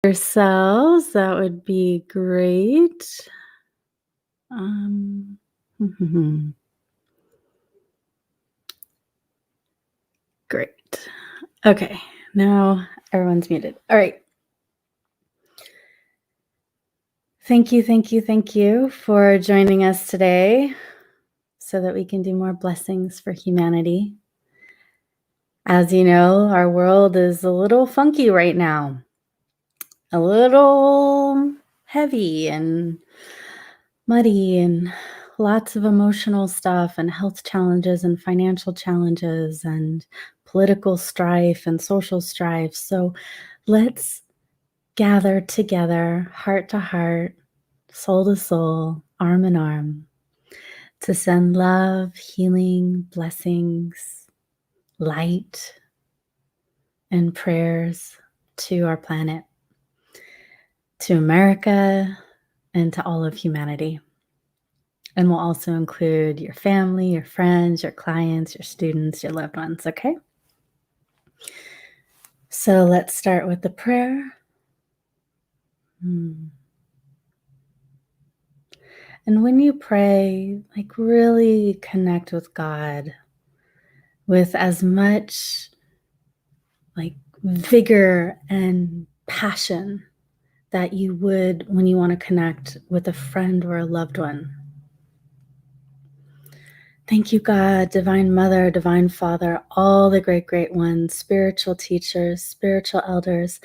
Yourselves, that would be great. Um, Great. Okay, now everyone's muted. All right. Thank you for joining us today so that we can do more blessings for humanity. As you know, our world is a little funky right now, a little heavy and muddy and lots of emotional stuff and health challenges and financial challenges and political strife and social strife. So let's gather together, heart to heart, soul to soul, arm in arm, to send love, healing, blessings, light, and prayers to our planet, to America, and to all of humanity. And we'll also include your family, your friends, your clients, your students, your loved ones, okay? So let's start with the prayer. And when you pray, really connect with God with as much vigor and passion that you would when you want to connect with a friend or a loved one. Thank you, God, Divine Mother, Divine Father, all the great, great ones, spiritual teachers, spiritual elders,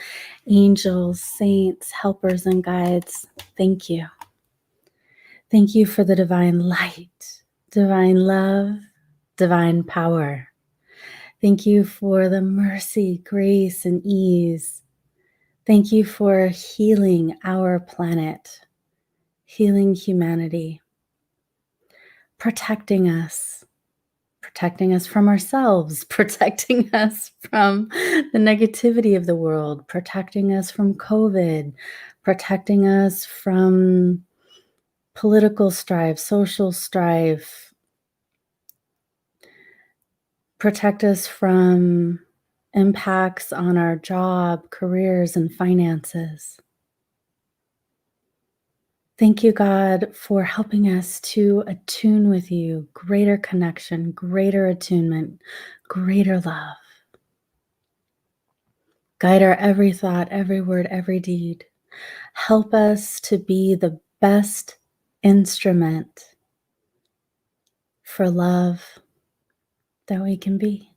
angels, saints, helpers, and guides. Thank you. Thank you for the divine light, divine love, divine power. Thank you for the mercy, grace, and ease. Thank you for healing our planet, healing humanity, protecting us from ourselves, protecting us from the negativity of the world, protecting us from COVID, protecting us from political strife, social strife, protect us from impacts on our job, careers, and finances. Thank you, God, for helping us to attune with you, greater connection, greater attunement, greater love. Guide our every thought, every word, every deed. Help us to be the best instrument for love that we can be,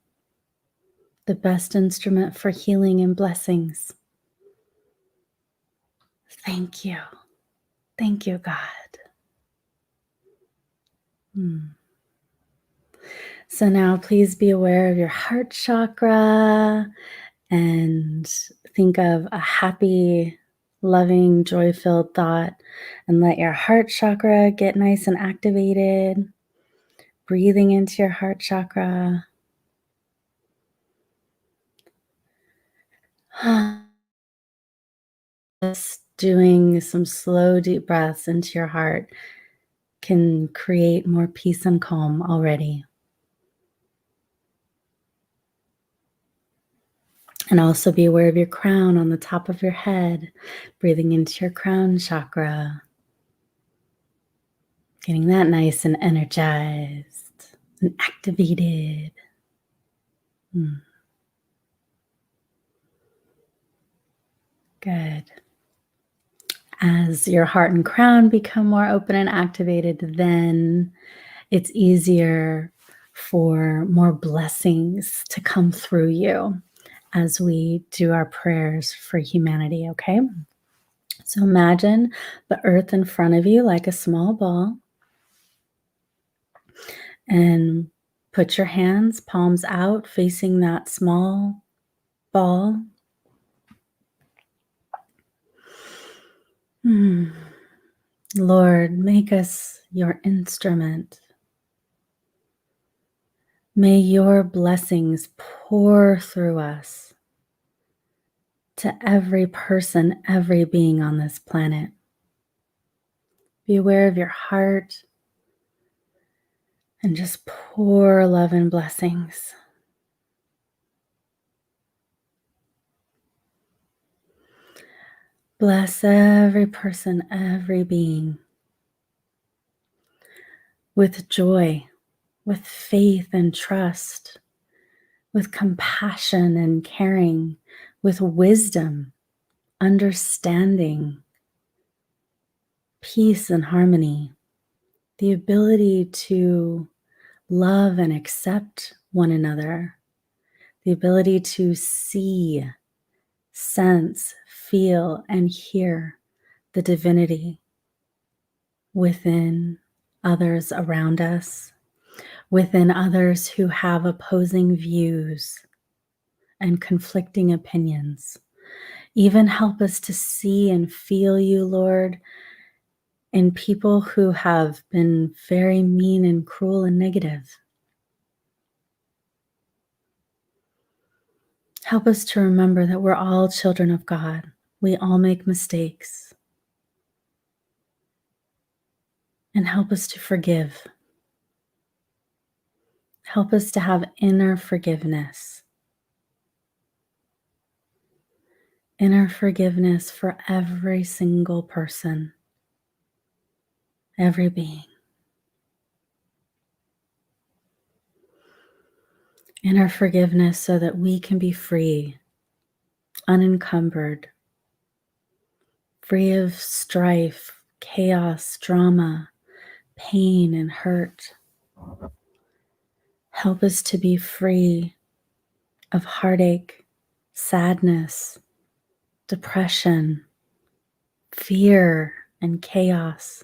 the best instrument for healing and blessings. Thank you. Thank you, God. So now please be aware of your heart chakra and think of a happy, loving, joy-filled thought and let your heart chakra get nice and activated. Breathing into your heart chakra. Just doing some slow, deep breaths into your heart can create more peace and calm already. And also be aware of your crown on the top of your head, breathing into your crown chakra, getting that nice and energized and activated. Good. As your heart and crown become more open and activated, then it's easier for more blessings to come through you as we do our prayers for humanity, okay? So imagine the earth in front of you like a small ball, and put your hands, palms out, facing that small ball. Lord, make us your instrument. May your blessings pour through us to every person, every being on this planet. Be aware of your heart and just pour love and blessings. Bless every person, every being with joy, with faith and trust, with compassion and caring, with wisdom, understanding, peace and harmony, the ability to love and accept one another, the ability to see, sense, feel, and hear the divinity within others around us, within others who have opposing views and conflicting opinions. Even help us to see and feel you, Lord, in people who have been very mean and cruel and negative. Help us to remember that we're all children of God. We all make mistakes. And help us to forgive. Help us to have inner forgiveness. Inner forgiveness for every single person, every being. Inner forgiveness so that we can be free, unencumbered, free of strife, chaos, drama, pain, and hurt. Help us to be free of heartache, sadness, depression, fear, and chaos.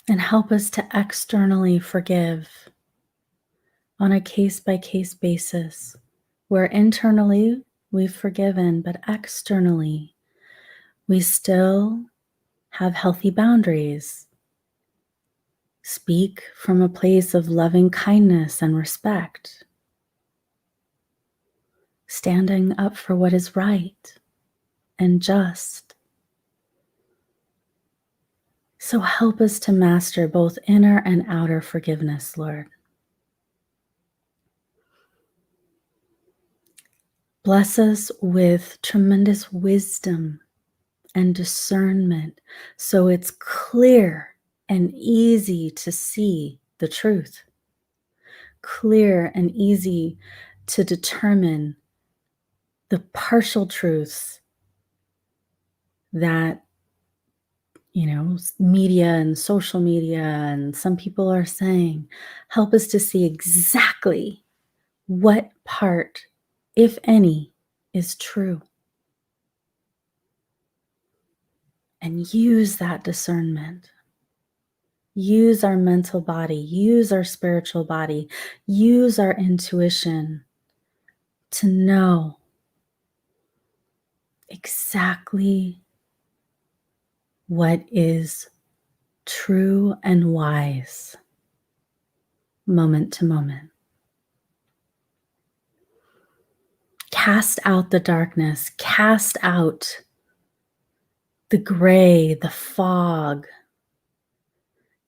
And help us to externally forgive on a case-by-case basis, where internally we've forgiven, but externally we still have healthy boundaries. Speak from a place of loving kindness and respect, standing up for what is right and just. So help us to master both inner and outer forgiveness, Lord. Bless us with tremendous wisdom and discernment so it's clear and easy to see the truth. Clear and easy to determine the partial truths that, media and social media and some people are saying. Help us to see exactly what part, if any, is true. And use that discernment. Use our mental body, use our spiritual body, use our intuition to know exactly what is true and wise moment to moment. Cast out the darkness, cast out the gray, the fog,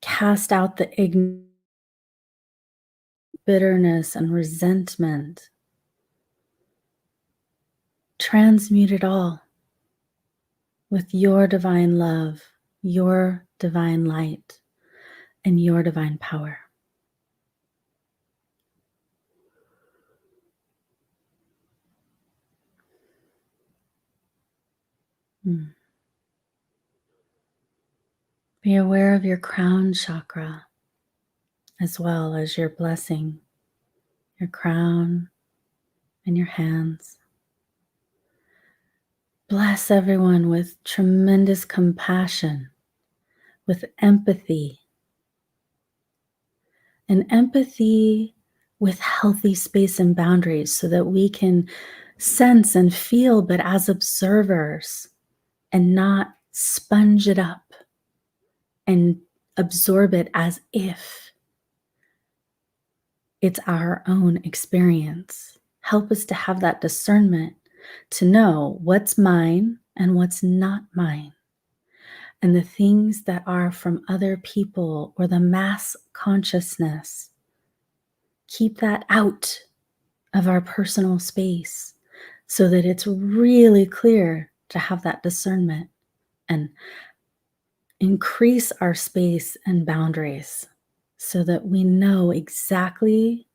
cast out the ignorance, bitterness, and resentment. Transmute it all with your divine love, your divine light, and your divine power. Be aware of your crown chakra as well as you're blessing your crown and your hands. Bless everyone with tremendous compassion, with empathy, and empathy with healthy space and boundaries so that we can sense and feel, but as observers and not sponge it up and absorb it as if it's our own experience. Help us to have that discernment to know what's mine and what's not mine. And the things that are from other people or the mass consciousness, keep that out of our personal space so that it's really clear to have that discernment and increase our space and boundaries so that we know exactly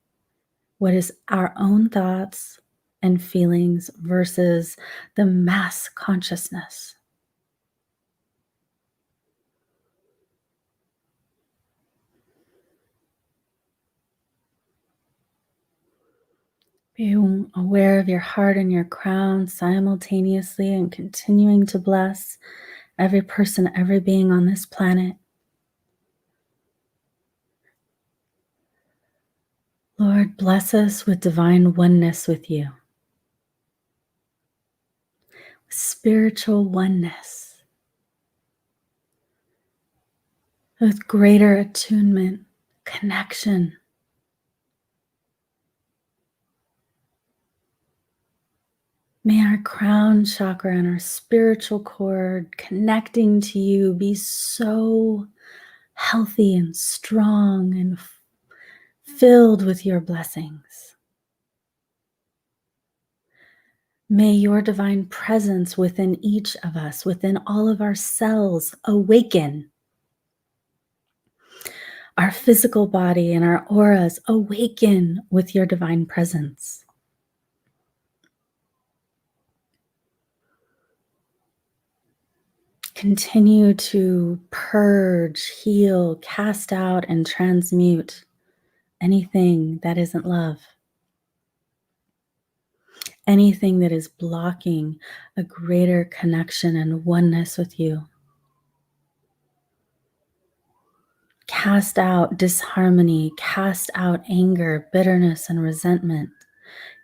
what is our own thoughts and feelings versus the mass consciousness. Being aware of your heart and your crown simultaneously and continuing to bless every person, every being on this planet. Lord, bless us with divine oneness with you, spiritual oneness, with greater attunement, connection. May our crown chakra and our spiritual cord connecting to you be so healthy and strong and filled with your blessings. May your divine presence within each of us, within all of our cells, awaken. Our physical body and our auras awaken with your divine presence. Continue to purge, heal, cast out, and transmute anything that isn't love. Anything that is blocking a greater connection and oneness with you. Cast out disharmony, cast out anger, bitterness, and resentment.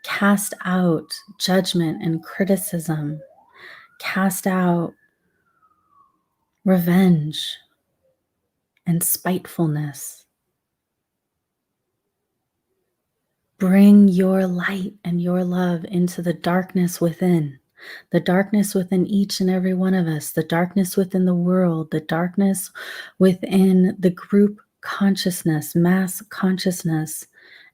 Cast out judgment and criticism. Cast out revenge and spitefulness. Bring your light and your love into the darkness within each and every one of us, the darkness within the world, the darkness within the group consciousness, mass consciousness,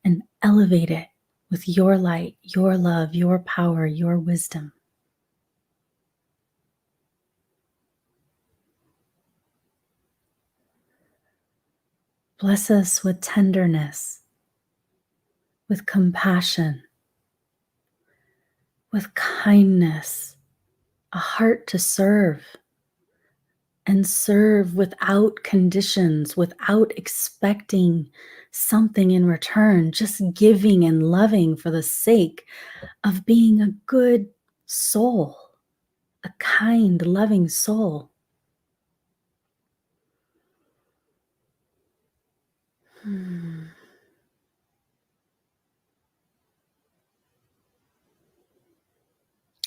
and elevate it with your light, your love, your power, your wisdom. Bless us with tenderness, with compassion, with kindness, a heart to serve, and serve without conditions, without expecting something in return, just giving and loving for the sake of being a good soul, a kind, loving soul.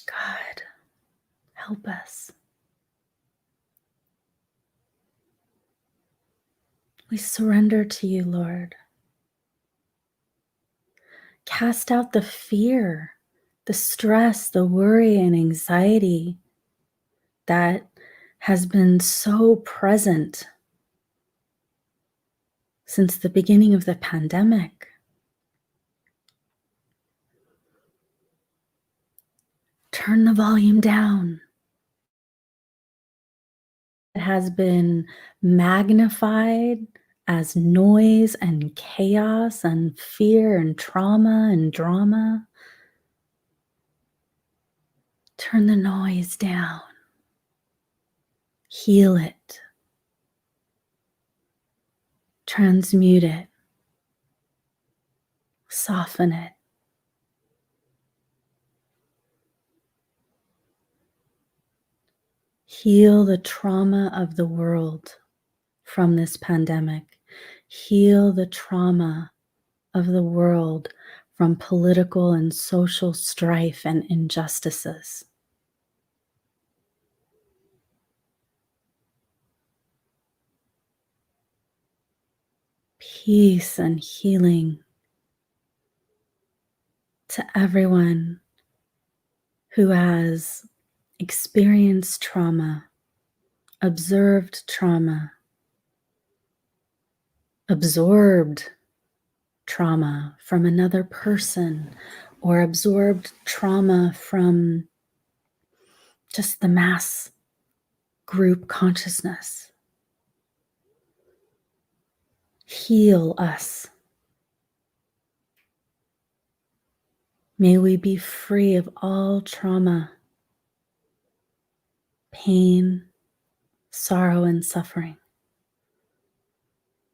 God, help us. We surrender to you, Lord. Cast out the fear, the stress, the worry, and anxiety that has been so present since the beginning of the pandemic. Turn the volume down. It has been magnified as noise and chaos and fear and trauma and drama. Turn the noise down. Heal it. Transmute it. Soften it. Heal the trauma of the world from this pandemic. Heal the trauma of the world from political and social strife and injustices. Peace and healing to everyone who has experienced trauma, observed trauma, absorbed trauma from another person or absorbed trauma from just the mass group consciousness. Heal us. May we be free of all trauma, pain, sorrow, and suffering,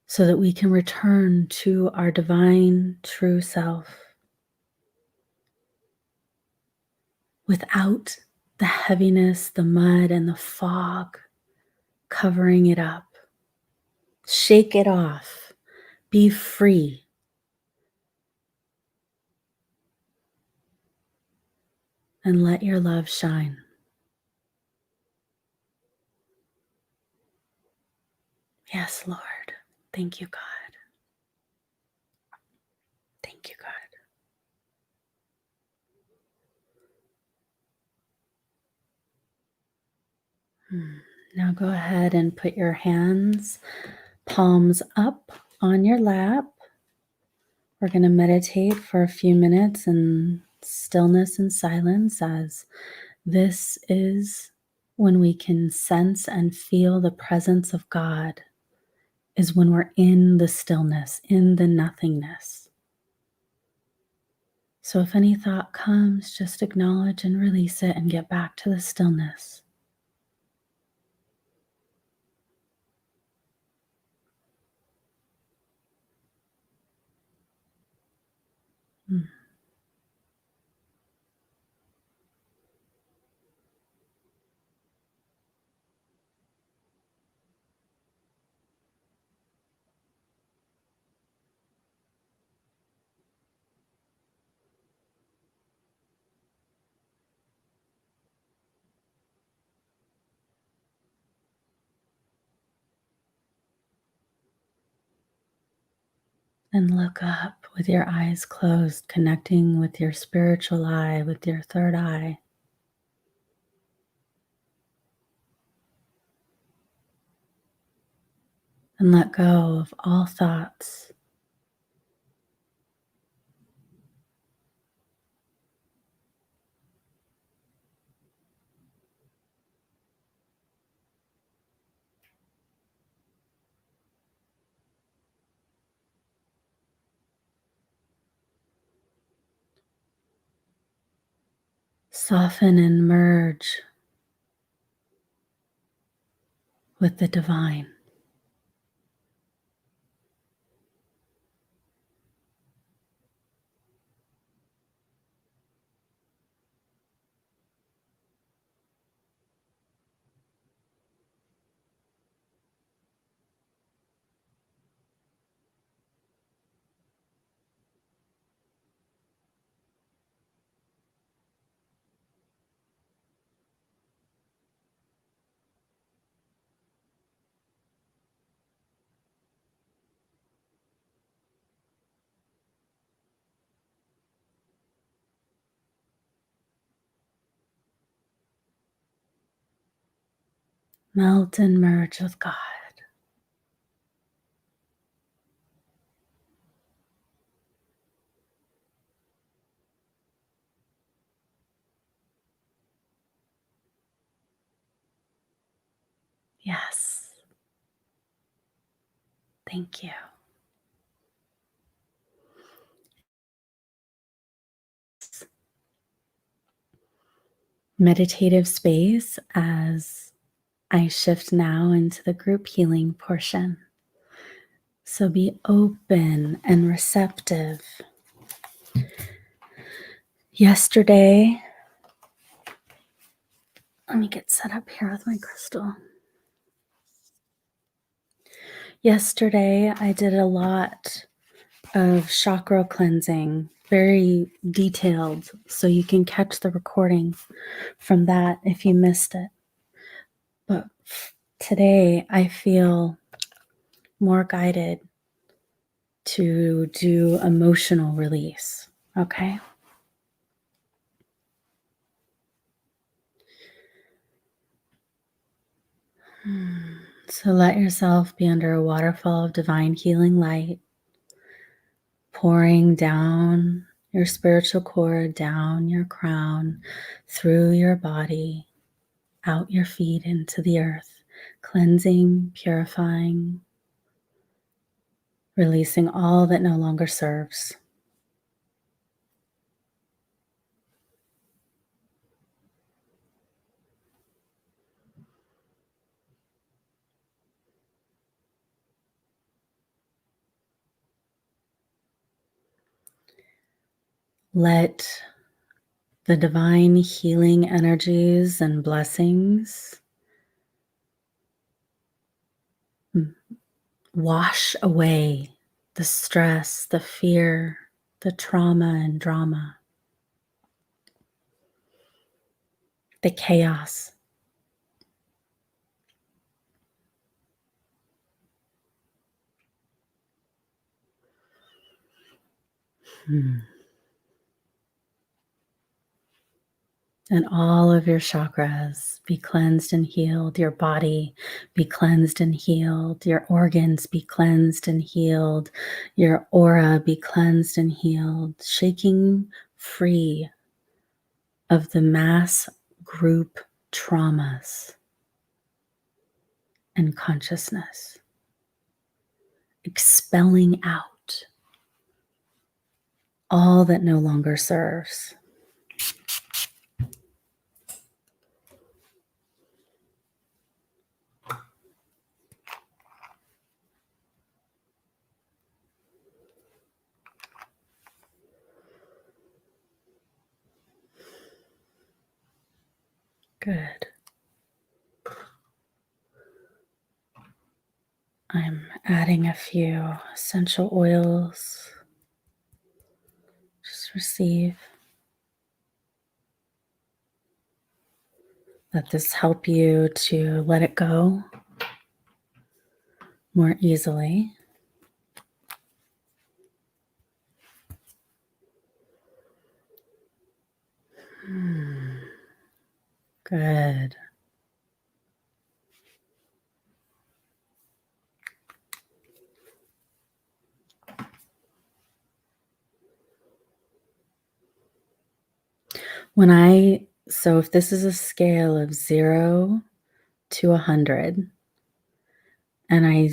so that we can return to our divine true self without the heaviness, the mud, and the fog covering it up. Shake it off. Be free. And let your love shine. Yes, Lord. Thank you, God. Thank you, God. Now go ahead and put your hands, palms up on your lap. We're going to meditate for a few minutes in stillness and silence, as this is when we can sense and feel the presence of God, is when we're in the stillness, in the nothingness. So if any thought comes, just acknowledge and release it and get back to the stillness. And look up with your eyes closed, connecting with your spiritual eye, with your third eye. And let go of all thoughts. Soften and merge with the divine. Melt and merge with God. Yes. Thank you. Meditative space as I shift now into the group healing portion. So be open and receptive. Yesterday, let me get set up here with my crystal. Yesterday, I did a lot of chakra cleansing, very detailed, so you can catch the recording from that if you missed it. But today, I feel more guided to do emotional release, okay? So let yourself be under a waterfall of divine healing light, pouring down your spiritual cord down your crown, through your body, out your feet into the earth, cleansing, purifying, releasing all that no longer serves. Let the divine healing energies and blessings wash away the stress, the fear, the trauma and drama, the chaos. And all of your chakras be cleansed and healed. Your body be cleansed and healed. Your organs be cleansed and healed. Your aura be cleansed and healed. Shaking free of the mass group traumas and consciousness. Expelling out all that no longer serves. Good. I'm adding a few essential oils. Just receive. Let this help you to let it go more easily. Good. So if this is a scale of 0 to 100, and I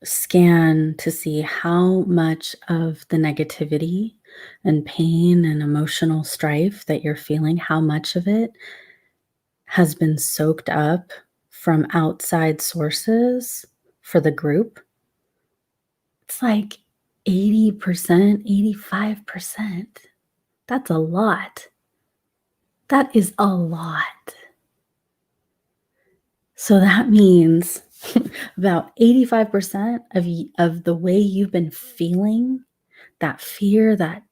scan to see how much of the negativity and pain and emotional strife that you're feeling, how much of it has been soaked up from outside sources for the group, it's like 80%, 85%. That's a lot. That is a lot. So that means about 85% of the way you've been feeling, that fear, that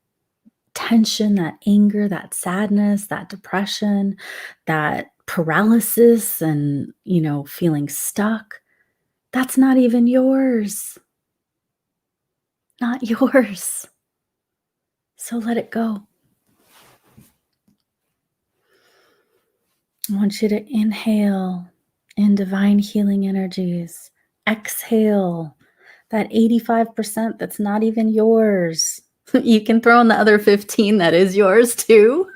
tension, that anger, that sadness, that depression, that paralysis and, feeling stuck, that's not even yours. Not yours. So let it go. I want you to inhale in divine healing energies. Exhale that 85% that's not even yours. You can throw in the other 15 that is yours too.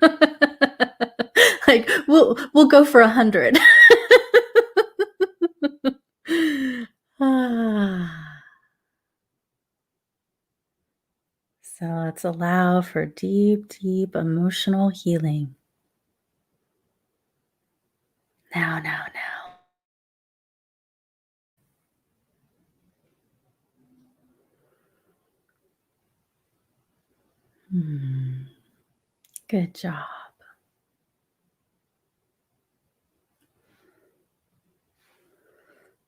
Like we'll go for 100. So let's allow for deep, deep emotional healing. Now. Good job.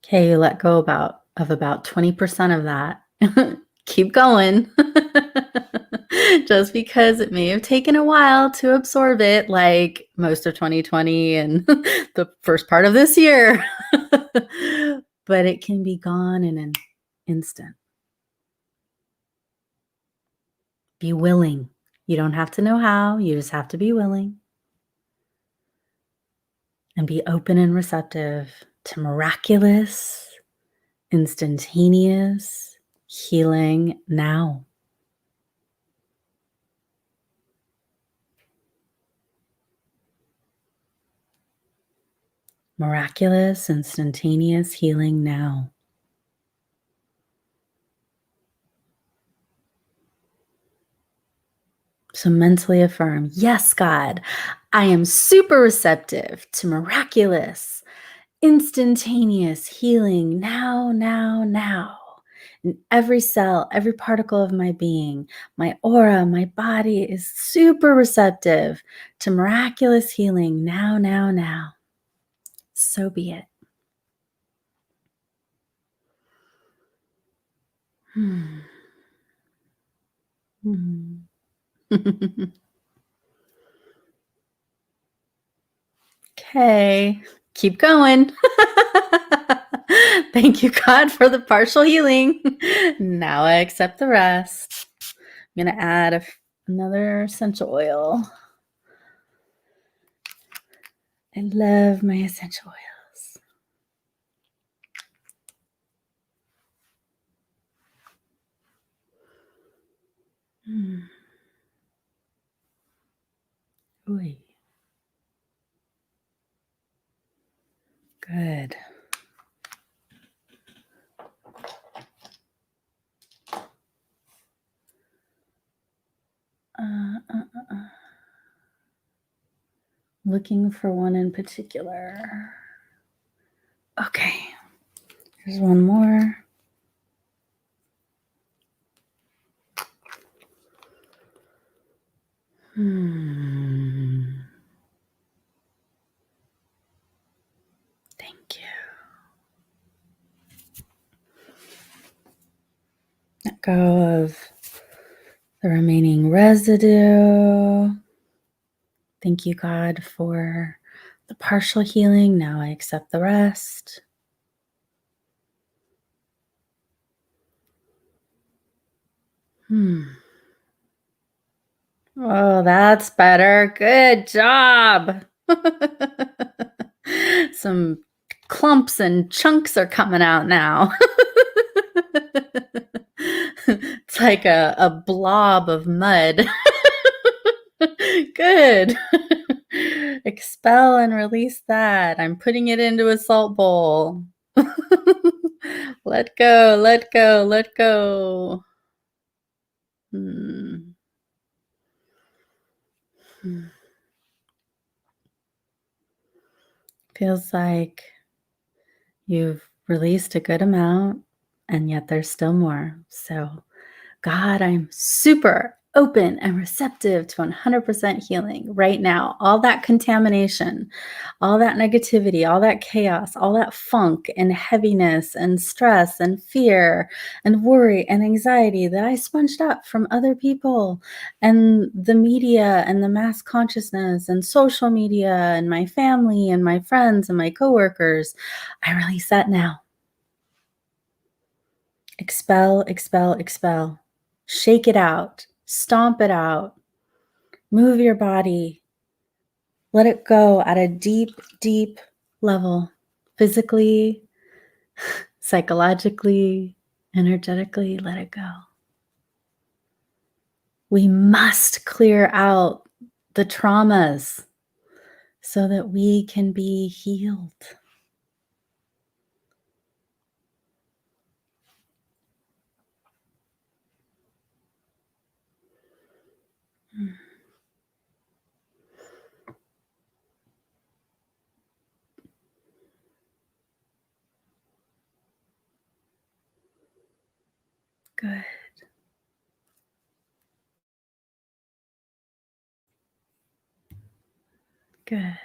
Okay, you let go of about 20% of that. Keep going. Just because it may have taken a while to absorb it, like most of 2020 and the first part of this year. But it can be gone in an instant. Be willing. You don't have to know how, you just have to be willing. And be open and receptive to miraculous, instantaneous healing now. Miraculous, instantaneous healing now. So mentally affirm, yes, God, I am super receptive to miraculous, instantaneous healing now, now, now. In every cell, every particle of my being, my aura, my body is super receptive to miraculous healing now, now, now. So be it. Okay, keep going. Thank you, God, for the partial healing. Now I accept the rest. I'm going to add another essential oil. I love my essential oils. Ooh. Good. Looking for one in particular. Okay. Here's one more. Thank you. Let go of the remaining residue. Thank you, God, for the partial healing. Now I accept the rest. Oh, that's better. Good job. Some clumps and chunks are coming out now. It's like a blob of mud. Good. Expel and release that. I'm putting it into a salt bowl. Let go, let go, let go. Feels like you've released a good amount, and yet there's still more. So, God, I'm super open and receptive to 100% healing right now. All that contamination, all that negativity, all that chaos, all that funk and heaviness and stress and fear and worry and anxiety that I sponged up from other people and the media and the mass consciousness and social media and my family and my friends and my coworkers. I release that now. Expel, expel, expel. Shake it out. Stomp it out. Move your body. Let it go at a deep, deep level. Physically, psychologically, energetically, let it go. We must clear out the traumas so that we can be healed. Good. Good.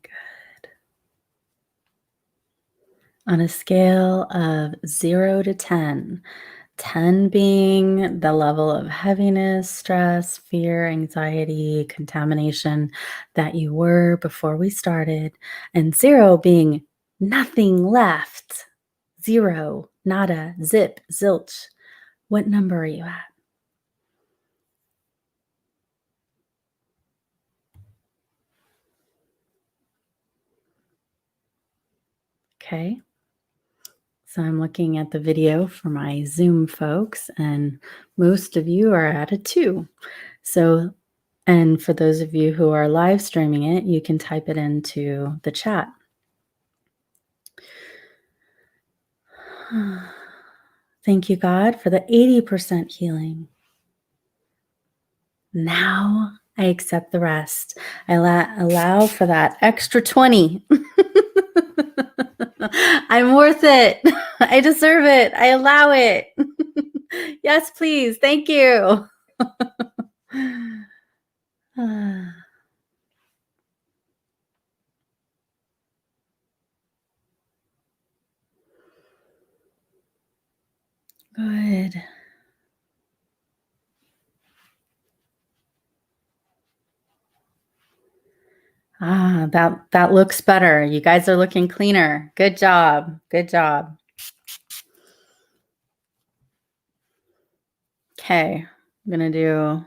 Good. On a scale of 0 to 10, 10 being the level of heaviness, stress, fear, anxiety, contamination that you were before we started, and 0 being nothing left. 0, nada, zip, zilch. What number are you at? Okay. So I'm looking at the video for my Zoom folks, and most of you are at a 2. So, and for those of you who are live streaming it, you can type it into the chat. Thank you, God, for the 80% healing. Now I accept the rest. I allow for that extra 20. I'm worth it. I deserve it. I allow it. Yes, please. Thank you. Good. That looks better. You guys are looking cleaner. Good job. Good job. Okay, I'm gonna do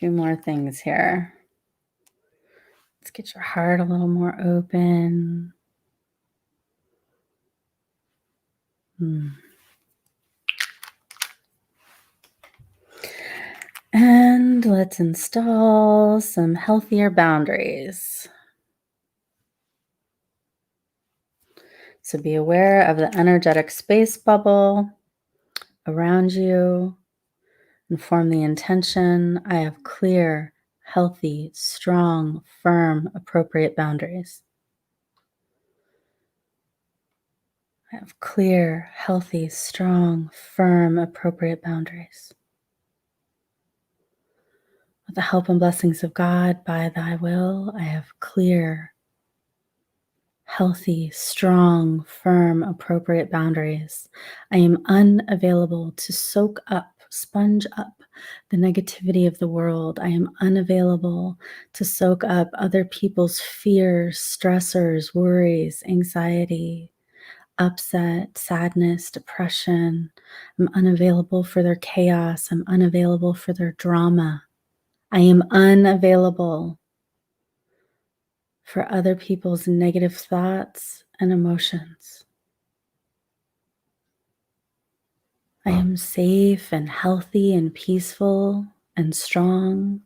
2 more things here. Let's get your heart a little more open. And let's install some healthier boundaries. So be aware of the energetic space bubble around you and form the intention. I have clear, healthy, strong, firm, appropriate boundaries. I have clear, healthy, strong, firm, appropriate boundaries. With the help and blessings of God, by thy will, I have clear, healthy, strong, firm, appropriate boundaries. I am unavailable to soak up, sponge up the negativity of the world. I am unavailable to soak up other people's fears, stressors, worries, anxiety, upset, sadness, depression. I'm unavailable for their chaos. I'm unavailable for their drama. I am unavailable for other people's negative thoughts and emotions. I am safe and healthy and peaceful and strong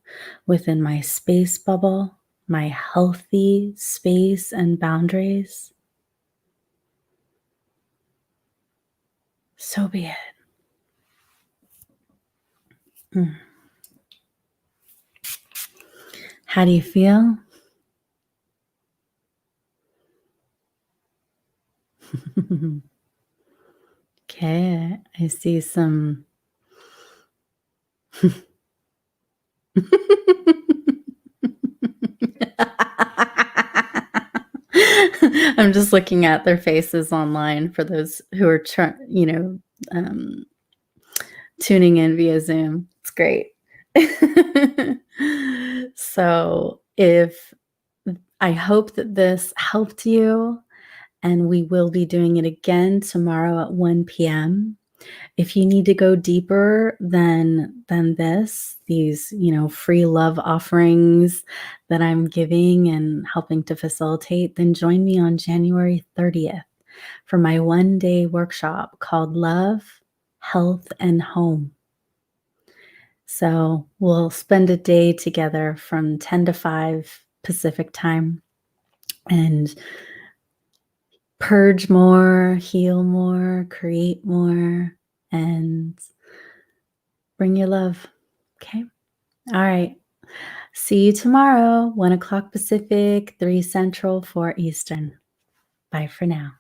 within my space bubble, my healthy space and boundaries. So be it. How do you feel? Okay, I see some. I'm just looking at their faces online for those who are tuning in via Zoom. It's great. So I hope that this helped you, and we will be doing it again tomorrow at 1 p.m. If you need to go deeper than these, free love offerings that I'm giving and helping to facilitate, then join me on January 30th for my 1-day workshop called Love, Health, and Home. So we'll spend a day together from 10 to 5 Pacific time and purge more, heal more, create more, and bring your love. Okay. All right. See you tomorrow, 1 o'clock Pacific, 3 Central, 4 Eastern. Bye for now.